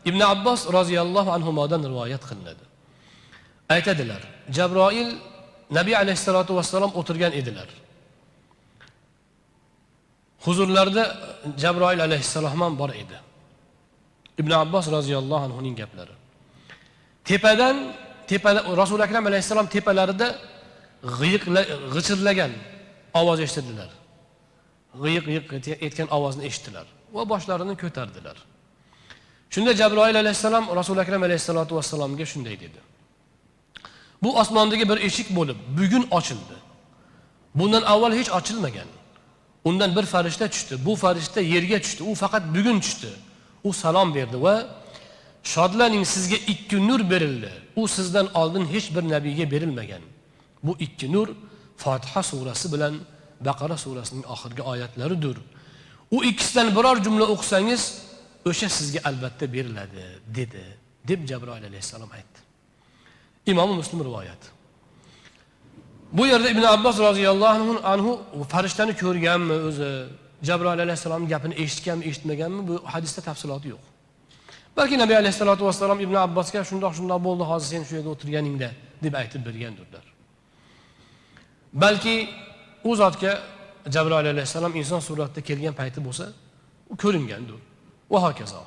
ibn Abbos roziyallohu anhudan rivoyat qilinadi. Aytadilar, Jabroil Nabiy alayhisolatu vassalom o'tirgan edilar. Huzurlarida Jabroil alayhissalom ham bor edi. Ibn Abbos roziyallohu anhuning gaplari. Tepada Rasul akram alayhissalom tepalarida g'ichirlagan ovoz eshitdilar. G'iyiq etgan ovozni eshitdilar va boshlarini ko'tardilar. Shunda Jabroil alayhissalom Rasul akram alayhissalatu vassalomga shunday dedi: Bu osmondagi bir eshik bo'lib, bugun ochildi. Bundan avval hech ochilmagan. Undan bir farishta tushdi. Bu farishta yerga tushdi. U faqat bugun tushdi. U salom berdi va shodlaning, sizga 2 nur berildi. U sizdan oldin hech bir nabiyga berilmagan. Bu 2 nur Fotiha surasi bilan Baqara surasining oxirgi oyatlaridir. U ikkisidan biror jumla o'qisangiz, o'sha sizga albatta beriladi, dedi, deb Jabroil alayhissalom aytdi. Imom Muslim rivoyat. Bu yerda Ibn Abbos roziyallohu anhu farishtani ko'rganmi o'zi, Jabroil alayhissalomning gapini eshitganmi, eshitmaganmi, bu hadisda tafsiloti yo'q. Balki Nabiy alayhissalatu vassalom Ibn Abbosga shundoq bo'ldi, hozir sen shu yerda o'tirganingda deb aytib bergandirlar. Balki u zotga Jabroil alayhissalom inson suratida kelgan payti bo'lsa, u ko'ringandir. Va hokazo.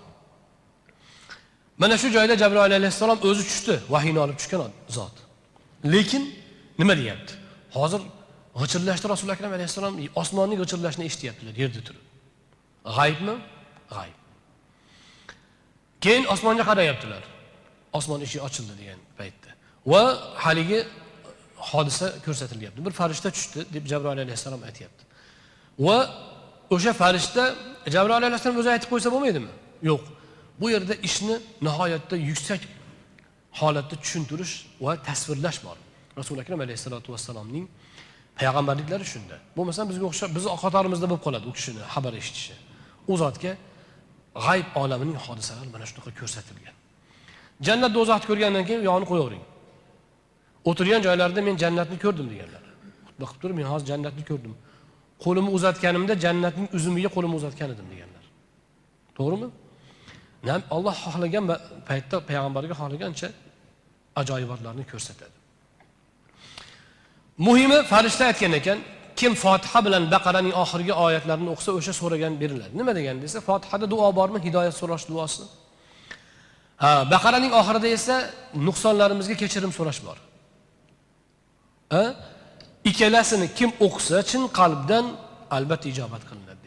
Mana shu joyda Jabroil alayhissalom o'zi tushdi, vahiyni olib tushgan zot. Lekin nima deyapti? Hozir g'ichirlashda Rasul akram alayhissalom osmonning g'ichirlashini eshityaptilar yerda turib. G'aybmi? G'ayb. Keyin osmonga qarayaptilar. Osmon eshigi ochildi degan paytda. Va haligi hodisa ko'rsatilyapti. Bir farishta tushdi deb Jabroil alayhissalom aytayapti. Va o'sha farishta Jabroil alayhissalom o'zi aytib qo'ysa bo'lmaydimi? Yo'q. Bu yerda ishni nihoyatda yuksak holatda tushuntirish va tasvirlash bor. Rasul akram alayhisolatu vassalomning payg'ambarliklari shunda. Bo'lmasa bizga o'xshab biz qatorimizda bo'lib qoladi u kishini xabar eshitishi. U zotga g'ayb olamining hodisalari mana shunaqa ko'rsatilgan. Jannat do'zaxni ko'rgandan keyin yog'ini qo'yavering. O'tirgan joylarida men jannatni ko'rdim deganlar. Xutba qilib turib men hozir jannatni ko'rdim. Qo'limni uzatganimda jannatning uzumiga qo'limni uzatgan edim deganlar. To'g'rimi? Alloh xohlagan paytda payg'ambarga xohlagancha ajoyibotlarni ko'rsatadi. Muhimi farishta aytgan ekan, kim Fotiha bilan Baqaraning oxirgi oyatlarini o'qisa, o'sha so'ragan beriladi. Nima degan desa, Fotihada duo bormi? Hidoyat so'rash duosi. Baqaraning oxirida esa nuqsonlarimizga kechirim so'rash bor. Ikkalasini kim o'qisa, chin qalbdan albatta ijobat qilinadi.